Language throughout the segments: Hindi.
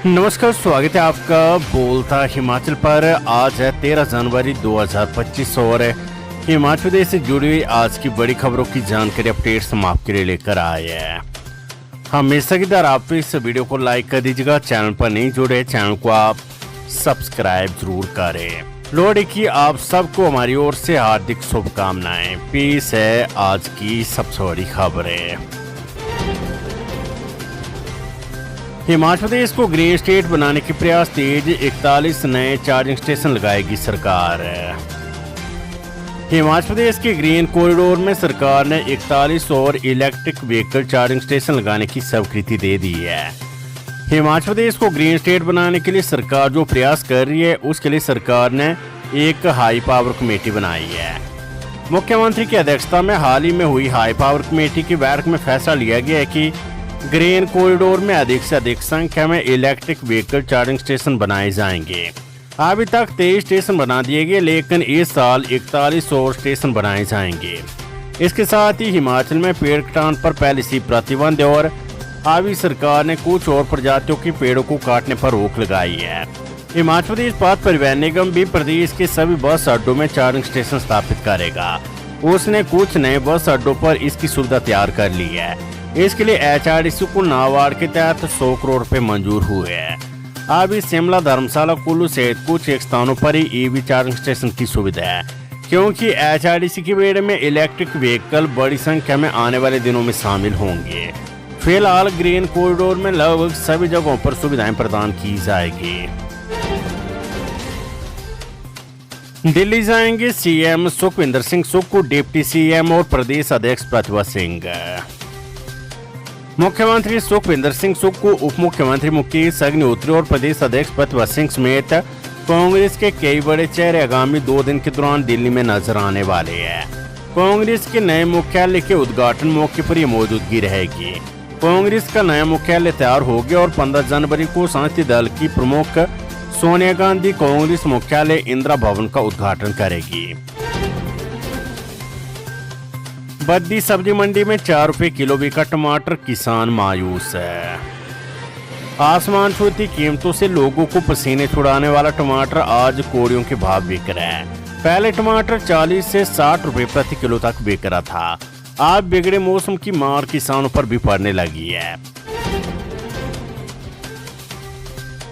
नमस्कार, स्वागत है आपका बोलता हिमाचल पर। आज है 13 जनवरी 2025 और हिमाचल प्रदेश से जुड़ी हुई आज की बड़ी खबरों की जानकारी अपडेट्स हम आपके लिए लेकर आए हैं। हमेशा की तरह आप इस वीडियो को लाइक कर दीजिएगा। चैनल पर नहीं जुड़े, चैनल को आप सब्सक्राइब जरूर करें। लोहड़ी की आप सबको हमारी ओर से हार्दिक शुभकामनाएं। पेश है आज की सबसे बड़ी खबरें। हिमाचल प्रदेश को ग्रीन स्टेट बनाने के प्रयास तेज, 41 नए चार्जिंग स्टेशन लगाएगी सरकार। हिमाचल प्रदेश के ग्रीन कॉरिडोर में सरकार ने 41 और इलेक्ट्रिक व्हीकल चार्जिंग स्टेशन लगाने की स्वीकृति दे दी है। हिमाचल प्रदेश को ग्रीन स्टेट बनाने के लिए सरकार जो प्रयास कर रही है, उसके लिए सरकार ने एक हाई पावर कमेटी बनाई है। मुख्यमंत्री की अध्यक्षता में हाल ही में हुई हाई पावर कमेटी की बैठक में फैसला लिया गया है कि ग्रीन कॉरिडोर में अधिक से अधिक संख्या में इलेक्ट्रिक व्हीकल चार्जिंग स्टेशन बनाए जाएंगे। अभी तक 23 स्टेशन बना दिए गए, लेकिन इस साल 41 और स्टेशन बनाए जाएंगे। इसके साथ ही हिमाचल में पेड़ कटान पर पहले से प्रतिबंध है और अभी सरकार ने कुछ और प्रजातियों के पेड़ों को काटने पर रोक लगाई है। हिमाचल प्रदेश पथ परिवहन निगम भी प्रदेश के सभी बस अड्डों में चार्जिंग स्टेशन स्थापित करेगा। उसने कुछ नए बस अड्डों पर इसकी सुविधा तैयार कर ली है। इसके लिए HRDC को नाबार्ड के तहत 100 करोड़ रुपए मंजूर हुए हैं। अभी शिमला, धर्मशाला, कुल्लू सहित कुछ एक स्थानों पर ही EV चार्जिंग स्टेशन की सुविधा है, क्योंकि HRDC की बेड़े में इलेक्ट्रिक व्हीकल बड़ी संख्या में आने वाले दिनों में शामिल होंगे। फिलहाल ग्रीन कॉरिडोर में लगभग सभी जगहों पर सुविधाएं प्रदान की जाएगी। दिल्ली जाएंगे CM Sukhvinder Singh Sukhu, deputy CM और प्रदेश अध्यक्ष प्रतिभा सिंह। मुख्यमंत्री सुखविंदर सिंह सुक्खू, उप मुख्यमंत्री मुकेश अग्निहोत्री और प्रदेश अध्यक्ष प्रतिभा सिंह समेत कांग्रेस के कई बड़े चेहरे आगामी 2 दिन के दौरान दिल्ली में नजर आने वाले हैं। कांग्रेस के नए मुख्यालय के उद्घाटन मौके पर यह मौजूदगी रहेगी। कांग्रेस का नया मुख्यालय तैयार हो गया और 15 जनवरी को संसदीय दल की प्रमुख सोनिया गांधी कांग्रेस मुख्यालय इंदिरा भवन का उद्घाटन करेगी। बद्दी सब्जी मंडी में 4 रुपए किलो बिका टमाटर, किसान मायूस है। आसमान छूती कीमतों से लोगों को पसीने छुड़ाने वाला टमाटर आज कौड़ियों के भाव बिक रहा है। पहले टमाटर 40 से 60 रुपए प्रति किलो तक बिक रहा था। आज बिगड़े मौसम की मार किसानों पर भी पड़ने लगी है।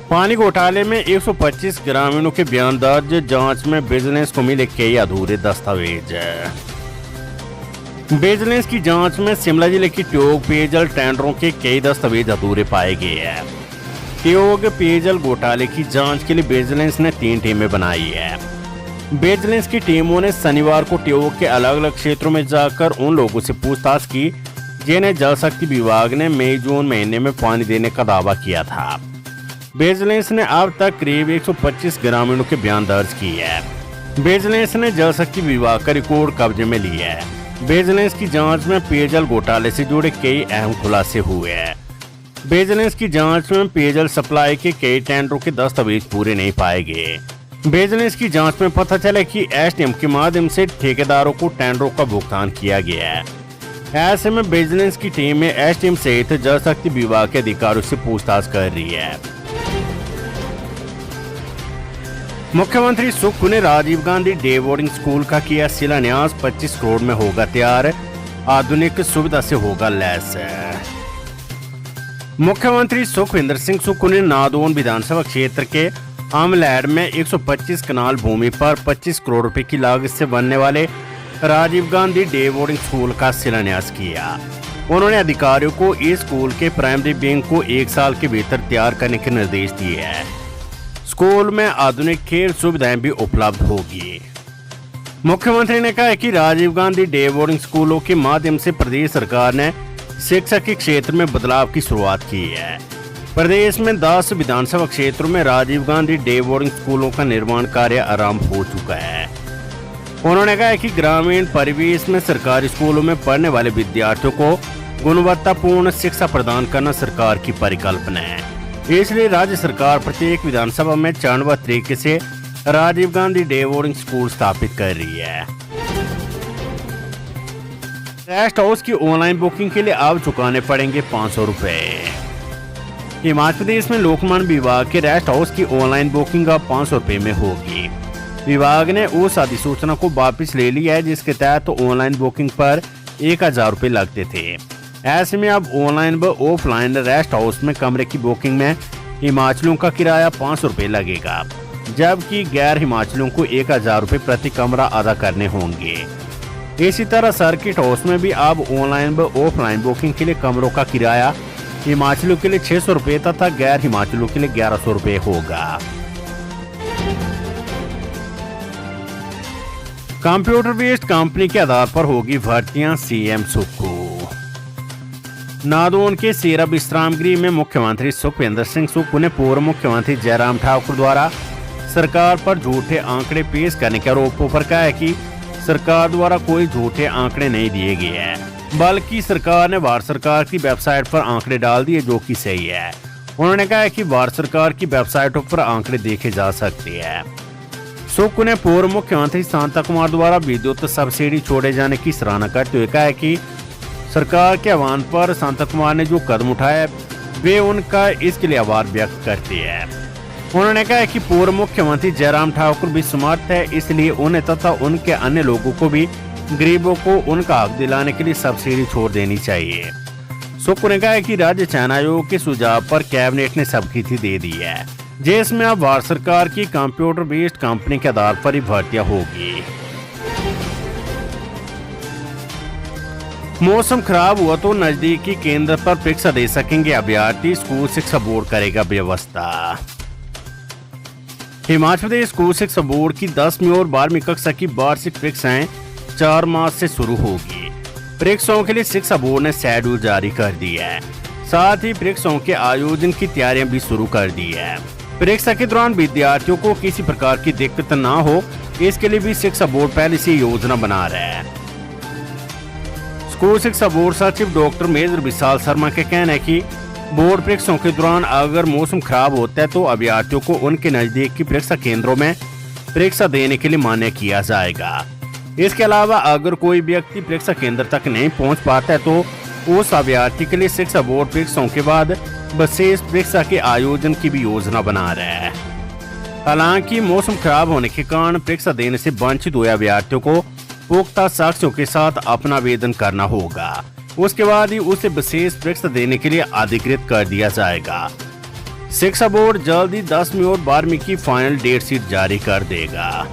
पानी घोटाले में 125 ग्रामीणों के बयान दर्ज, जांच में विजिलेंस को मिले कई अधूरे दस्तावेज। विजिलेंस की जांच में शिमला जिले की ट्यूब पेयजल टेंडरों के कई दस्तावेज अधूरे पाए गए हैं। ट्यूब पेयजल घोटाले की जांच के लिए विजिलेंस ने 3 टीमें बनाई है। विजिलेंस की टीमों ने शनिवार को ट्यूब के अलग अलग क्षेत्रों में जाकर उन लोगों से पूछताछ की जिन्हें जल शक्ति विभाग ने मई-जून महीने में पानी देने का दावा किया था। विजिलेंस ने अब तक करीब 125 ग्रामीणों के बयान दर्ज किए हैं। विजिलेंस ने जल शक्ति विभाग का रिकॉर्ड कब्जे में लिया है। विजिलेंस की जांच में पेयजल घोटाले से जुड़े कई अहम खुलासे हुए हैं। विजिलेंस की जांच में पेयजल सप्लाई के कई टेंडरों के दस्तावेज पूरे नहीं पाए गए। विजिलेंस की जांच में पता चला कि SDM के माध्यम से ठेकेदारों को टेंडरों का भुगतान किया गया है। ऐसे में विजिलेंस की टीम में SDM सहित जल शक्ति विभाग के अधिकारियों से पूछताछ कर रही है। मुख्यमंत्री सुक्खू ने Rajiv Gandhi day boarding school का किया शिलान्यास, 25 करोड़ में होगा तैयार, आधुनिक सुविधा से होगा लैस। मुख्यमंत्री सुखविंदर सिंह सुक्खू ने नादौन विधानसभा क्षेत्र के आमलैड में 125 कनाल भूमि पर 25 करोड़ रुपए की लागत से बनने वाले Rajiv Gandhi day boarding school का शिलान्यास किया। उन्होंने अधिकारियों को इस स्कूल के प्राइमरी विंग को 1 साल के भीतर तैयार करने के निर्देश दिए हैं। स्कूल में आधुनिक खेल सुविधाएं भी उपलब्ध होगी। मुख्यमंत्री ने कहा कि राजीव गांधी डे बोर्डिंग स्कूलों के माध्यम से प्रदेश सरकार ने शिक्षा के क्षेत्र में बदलाव की शुरुआत की है। प्रदेश में 10 विधानसभा क्षेत्रों में राजीव गांधी डे बोर्डिंग स्कूलों का निर्माण कार्य आरंभ हो चुका है। उन्होंने कहा कि ग्रामीण परिवेश में सरकारी स्कूलों में पढ़ने वाले विद्यार्थियों को गुणवत्तापूर्ण शिक्षा प्रदान करना सरकार की परिकल्पना है। इसलिए राज्य सरकार प्रत्येक विधानसभा में चरणबद्ध तरीके से Rajiv Gandhi day boarding school स्थापित कर रही है। गेस्ट हाउस की ऑनलाइन बुकिंग के लिए अब चुकाने पड़ेंगे 500 रुपए। हिमाचल प्रदेश में लोकमान विभाग के रेस्ट हाउस की ऑनलाइन बुकिंग अब 500 रुपये में होगी। विभाग ने उस अधिसूचना को वापस ले लिया है जिसके तहत ऑनलाइन बुकिंग पर 1000 रुपये लगते थे। ऐसे में अब ऑनलाइन व ऑफलाइन रेस्ट हाउस में कमरे की बुकिंग में हिमाचलियों का किराया 500 रुपये लगेगा, जबकि गैर हिमाचलियों को 1000 रुपये प्रति कमरा अदा करने होंगे। इसी तरह सर्किट हाउस में भी अब ऑनलाइन व ऑफलाइन बुकिंग के लिए कमरों का किराया हिमाचलियों के लिए 600 रुपये तथा गैर हिमाचलियों के लिए 1100 रुपये होगा। कंप्यूटर बेस्ड कंपनी के आधार पर होगी भर्तियां, सीएम सुक्खू। नादौन के सेरा विश्राम गृह में मुख्यमंत्री सुखविंदर सिंह सुक्खू ने पूर्व मुख्यमंत्री जयराम ठाकुर द्वारा सरकार पर झूठे आंकड़े पेश करने के आरोपों पर कहा है कि सरकार द्वारा कोई झूठे आंकड़े नहीं दिए गए हैं, बल्कि सरकार ने भारत सरकार की वेबसाइट पर आंकड़े डाल दिए जो कि सही है। उन्होंने कहा है कि भारत सरकार की वेबसाइटों पर आंकड़े देखे जा सकते हैं। सुक्खू ने पूर्व मुख्यमंत्री शांता कुमार द्वारा विद्युत सब्सिडी छोड़े जाने की सराहना करते हुए कहा है कि सरकार के आह्वान पर शांता कुमार ने जो कदम उठाया वे उनका इसके लिए आभार व्यक्त करते हैं। उन्होंने कहा कि पूर्व मुख्यमंत्री जयराम ठाकुर भी समर्थ है, इसलिए उन्हें तथा उनके अन्य लोगों को भी गरीबों को उनका हक दिलाने के लिए सब्सिडी छोड़ देनी चाहिए। सुक्खू ने कहा कि राज्य चयन आयोग के सुझाव पर कैबिनेट ने स्वीकृति दे दी है, जिसमें अब भारत सरकार की कंप्यूटर बेस्ड कंपनी के आधार पर ही भर्तियां होगी। मौसम खराब हुआ तो नजदीकी केंद्र पर परीक्षा दे सकेंगे अभ्यर्थी, स्कूल शिक्षा बोर्ड करेगा व्यवस्था। हिमाचल प्रदेश स्कूल शिक्षा बोर्ड की 10वीं और 12वीं कक्षा की वार्षिक परीक्षाएं 4 मार्च से शुरू होगी। परीक्षाओं के लिए शिक्षा बोर्ड ने शेड्यूल जारी कर दिया है, साथ ही परीक्षाओं के आयोजन की तैयारियां भी शुरू कर दी है। परीक्षा के दौरान विद्यार्थियों को किसी प्रकार की दिक्कत न हो, इसके लिए भी शिक्षा बोर्ड पहले से योजना बना रहा है। स्कूल शिक्षा बोर्ड सचिव डॉक्टर मेजर विशाल शर्मा के कहना है कि बोर्ड परीक्षाओं के दौरान अगर मौसम खराब होता है तो अभ्यर्थियों को उनके नजदीक की परीक्षा केंद्रों में परीक्षा देने के लिए मान्य किया जाएगा। इसके अलावा अगर कोई व्यक्ति परीक्षा केंद्र तक नहीं पहुंच पाता है तो उस अभ्यर्थी के लिए शिक्षा बोर्ड परीक्षाओं के बाद विशेष परीक्षा के आयोजन की भी योजना बना रहा है। हालांकि मौसम खराब होने के कारण परीक्षा देने से वंचित हुए अभ्यर्थियों को पुख्ता साक्ष्यों के साथ अपना आवेदन करना होगा, उसके बाद ही उसे विशेष परीक्षा देने के लिए अधिकृत कर दिया जाएगा। शिक्षा बोर्ड जल्द ही 10वीं और 12वीं की फाइनल डेट शीट जारी कर देगा।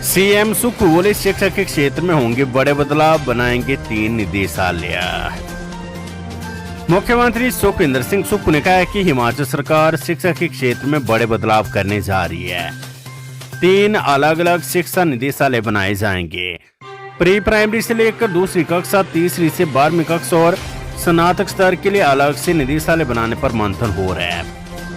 सीएम सुक्खू बोले शिक्षा के क्षेत्र में होंगे बड़े बदलाव, बनाएंगे 3 निदेशालय। मुख्यमंत्री सुखविंदर सिंह सुक्खू ने कहा है कि हिमाचल सरकार शिक्षा के क्षेत्र में बड़े बदलाव करने जा रही है। 3 अलग अलग शिक्षा निदेशालय बनाए जाएंगे। प्री प्राइमरी से लेकर दूसरी कक्षा, तीसरी से 12वीं कक्षा और स्नातक स्तर के लिए अलग से निदेशालय बनाने पर मंथन हो रहा है।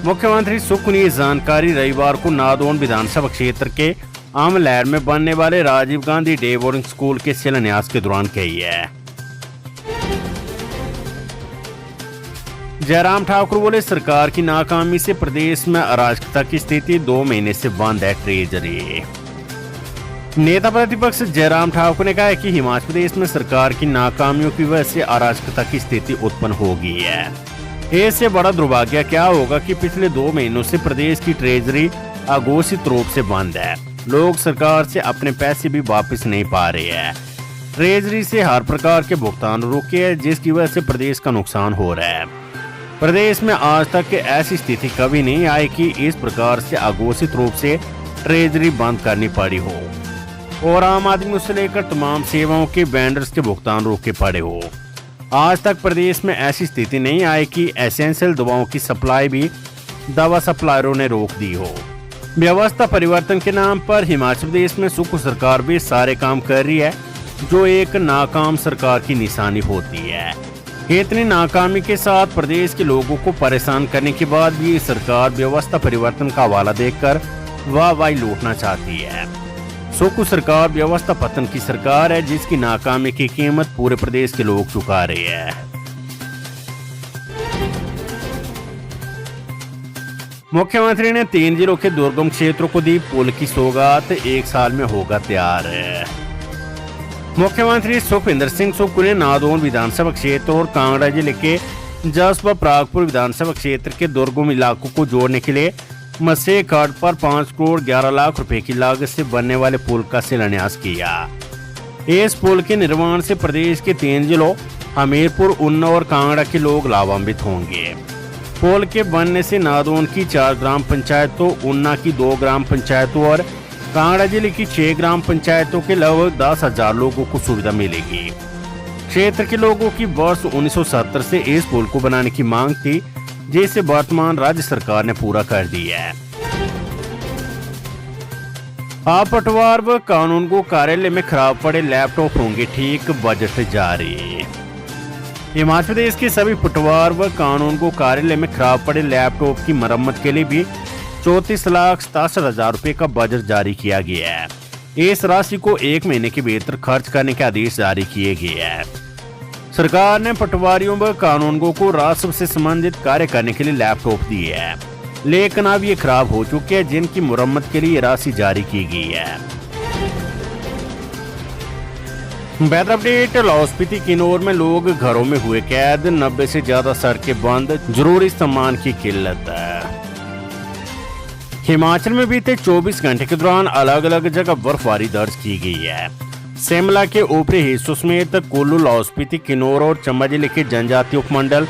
मुख्यमंत्री सुक्खू ने ये जानकारी रविवार को नादौन विधानसभा क्षेत्र के आमलैर में बनने वाले Rajiv Gandhi day boarding school के शिलान्यास के दौरान कही है। जयराम ठाकुर बोले सरकार की नाकामी से प्रदेश में अराजकता की स्थिति 2 महीने से बंद है ट्रेजरी। नेता प्रतिपक्ष जयराम ठाकुर ने कहा है कि हिमाचल प्रदेश में सरकार की नाकामियों की वजह से अराजकता की स्थिति उत्पन्न हो गई है। इससे बड़ा दुर्भाग्य क्या होगा कि पिछले 2 महीनों से प्रदेश की ट्रेजरी अघोषित रूप से बंद है। लोग सरकार से अपने पैसे भी वापस नहीं पा रहे हैं। ट्रेजरी से हर प्रकार के भुगतान रुके हैं, जिसकी वजह से प्रदेश का नुकसान हो रहा है। प्रदेश में आज तक ऐसी स्थिति कभी नहीं आई कि इस प्रकार से अघोषित रूप से ट्रेजरी बंद करनी पड़ी हो और आम आदमी से लेकर तमाम सेवाओं के वेंडर्स के भुगतान रोके पड़े हो। आज तक प्रदेश में ऐसी स्थिति नहीं आई कि एसेंशियल दवाओं की सप्लाई भी दवा सप्लायरों ने रोक दी हो। व्यवस्था परिवर्तन के नाम पर हिमाचल प्रदेश में सुक्खू सरकार भी सारे काम कर रही है, जो एक नाकाम सरकार की निशानी होती है। इतनी नाकामी के साथ प्रदेश के लोगों को परेशान करने के बाद भी सरकार व्यवस्था परिवर्तन का हवाला देकर वाहवाही लूटना चाहती है। सुक्खू सरकार व्यवस्था पतन की सरकार है, जिसकी नाकामी की कीमत पूरे प्रदेश के लोग चुका रहे हैं। मुख्यमंत्री ने 3 जिलों के दुर्गम क्षेत्रों को दी पुल की सौगात, 1 साल में होगा तैयार। मुख्यमंत्री सुखविंदर सिंह सुक्खू ने नादौन विधानसभा क्षेत्र और कांगड़ा जिले के जसपा प्रागपुर विधानसभा क्षेत्र के दुर्गम इलाकों को जोड़ने के लिए मसे घाट पर 5 करोड़ 11 लाख रुपए की लागत से बनने वाले पुल का शिलान्यास किया। इस पुल के निर्माण से प्रदेश के 3 जिलों हमीरपुर, उन्ना और कांगड़ा के लोग लाभान्वित होंगे। पुल के बनने से नादौन की 4 ग्राम पंचायतों, उन्ना की 2 ग्राम पंचायतों और कांगड़ा जिले की 6 ग्राम पंचायतों के लगभग 10,000 लोगों को सुविधा मिलेगी। क्षेत्र के लोगों की वर्ष 1970 से इस पुल को बनाने की मांग थी, जिसे वर्तमान राज्य सरकार ने पूरा कर दिया है। आप पटवार व कानूनगो कार्यालय में खराब पड़े लैपटॉप होंगे ठीक, बजट जारी। हिमाचल प्रदेश के सभी पटवार व कानूनगो कार्यालय में खराब पड़े लैपटॉप की मरम्मत के लिए भी 34,67,000 रुपए का बजट जारी किया गया है। इस राशि को 1 महीने के भीतर खर्च करने के आदेश जारी किए गए हैं। सरकार ने पटवारियों व कानूनगो को राजस्व से संबंधित कार्य करने के लिए लैपटॉप दिए हैं, लेकिन अब ये खराब हो चुके हैं, जिनकी मुरम्मत के लिए राशि जारी की गई है। Weather update. लाहौल स्पीति किन्नौर में लोग घरों में हुए कैद, 90 से ज्यादा सड़कें बंद, जरूरी सामान की किल्लत है। हिमाचल में बीते 24 घंटे के दौरान अलग अलग जगह बर्फबारी दर्ज की गई है। शिमला के ऊपरी हिस्सों समेत कुल्लू, लाहौल स्पीति, किन्नौर और चंबा जिले के जनजातीय उपमंडल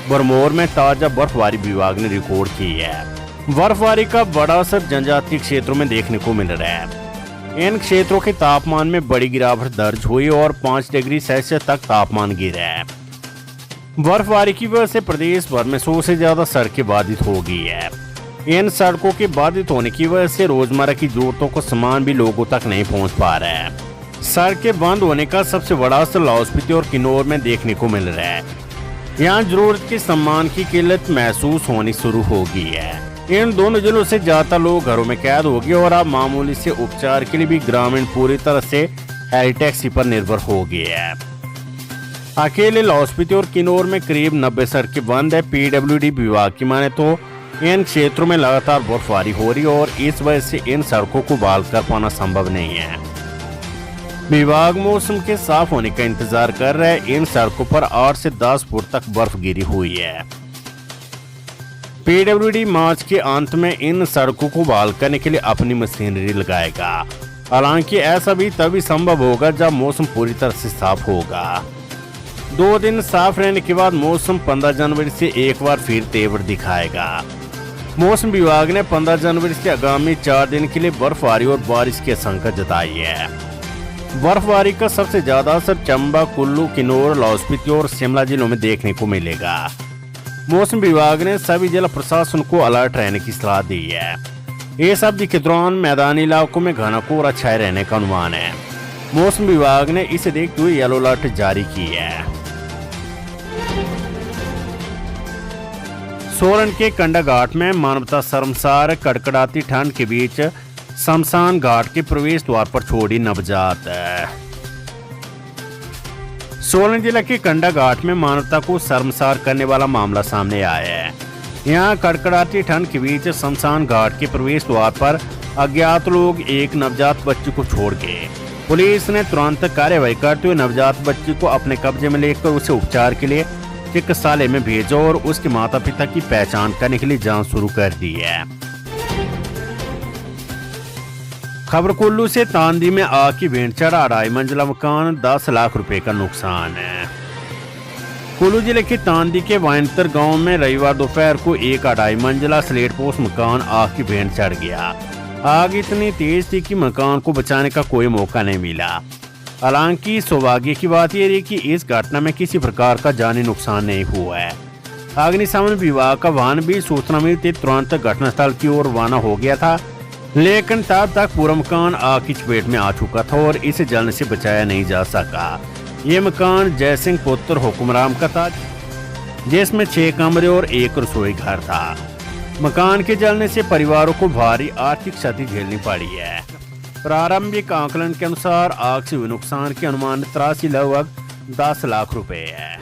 भरमौर में ताजा बर्फबारी विभाग ने रिकॉर्ड की है। बर्फबारी का बड़ा असर जनजातीय क्षेत्रों में देखने को मिल रहा है। इन क्षेत्रों के तापमान में बड़ी गिरावट दर्ज हुई और 5 डिग्री सेल्सियस तक तापमान गिरा है। बर्फबारी की वजह से प्रदेश भर में 100 से ज्यादा सड़कें बाधित हो गई है। इन सड़कों के बाधित होने की वजह से रोजमर्रा की जरूरतों का सामान भी लोगों तक नहीं पहुंच पा रहा है। सड़कें बंद होने का सबसे बड़ा असर लाहौल स्पीति और किन्नौर में देखने को मिल रहा है। यहाँ जरूरत के सामान की किल्लत महसूस होनी शुरू हो गई है। इन दोनों जिलों से ज्यादा लोग घरों में कैद हो गए और अब मामूली से उपचार के लिए भी ग्रामीण पूरी तरह से हेली टैक्सी पर निर्भर हो गए हैं। अकेले लाहौल स्पीति और किन्नौर में करीब 90 सड़कें बंद है। PWD विभाग की माने तो इन क्षेत्रों में लगातार बर्फबारी हो रही है और इस वजह से इन सड़कों को बहाल कर पाना संभव नहीं है। विभाग मौसम के साफ होने का इंतजार कर रहा है। इन सड़कों पर 8 से 10 फुट तक बर्फ गिरी हुई है। PWD मार्च के अंत में इन सड़कों को बहाल करने के लिए अपनी मशीनरी लगाएगा। हालांकि ऐसा भी तभी संभव होगा जब मौसम पूरी तरह से साफ होगा। 2 दिन साफ रहने के बाद मौसम 15 जनवरी से एक बार फिर तेवर दिखाएगा। मौसम विभाग ने 15 जनवरी से आगामी 4 दिन के लिए बर्फबारी और बारिश की आशंका जताई है। बर्फबारी का सबसे ज्यादा असर चंबा, कुल्लू, किन्नौर, लाहौल स्पीति और शिमला जिलों में देखने को मिलेगा। मौसम विभाग ने सभी जिला प्रशासन को अलर्ट रहने की सलाह दी है। इस अवधि के दौरान मैदानी इलाकों में घना कोहरा छाए रहने का अनुमान है। मौसम विभाग ने इसे देखते हुए येलो अलर्ट जारी की है। सोलन के कंडा घाट में मानवता शर्मसार, कड़कड़ाती ठंड के बीच शमशान घाट के प्रवेश द्वार पर छोड़ी नवजात। सोलन जिला के कंडा घाट में मानवता को शर्मसार करने वाला मामला सामने आया है। यहाँ कड़कड़ाती ठंड के बीच शमशान घाट के प्रवेश द्वार पर अज्ञात लोग एक नवजात बच्ची को छोड़ गए। पुलिस ने तुरंत कार्यवाही करते हुए नवजात बच्ची को अपने कब्जे में लेकर उसे उपचार के लिए चिकित्सालय में भेजा और उसके माता पिता की पहचान करने के लिए जांच शुरू कर दी है। खबर कुल्लू से तांदी में आग की भेंट चढ़ा 2.5 मंजिला मकान, 10 लाख रुपए का नुकसान है। कुल्लू जिले के तांदी के वाइनतर गांव में रविवार दोपहर को एक 2.5 मंजिला स्लेट पोस्ट मकान आग की भेंट चढ़ गया। आग इतनी तेज थी कि मकान को बचाने का कोई मौका नहीं मिला। हालांकि सौभाग्य की बात यह रही कि इस घटना में किसी प्रकार का जानी नुकसान नहीं हुआ है। अग्निशमन विभाग का वाहन भी सूचना मिलते तुरंत घटनास्थल की ओर रवाना हो गया था, लेकिन तब तक पूरा मकान आग की चपेट में आ चुका था और इसे जलने से बचाया नहीं जा सका। ये मकान जयसिंह पुत्र हुक्मराम का था, जिसमें 6 कमरे और 1 रसोई घर था। मकान के जलने से परिवारों को भारी आर्थिक क्षति झेलनी पड़ी है। प्रारंभिक आकलन के अनुसार आग से हुए नुकसान के अनुमान 83 लगभग 10 लाख रुपए है।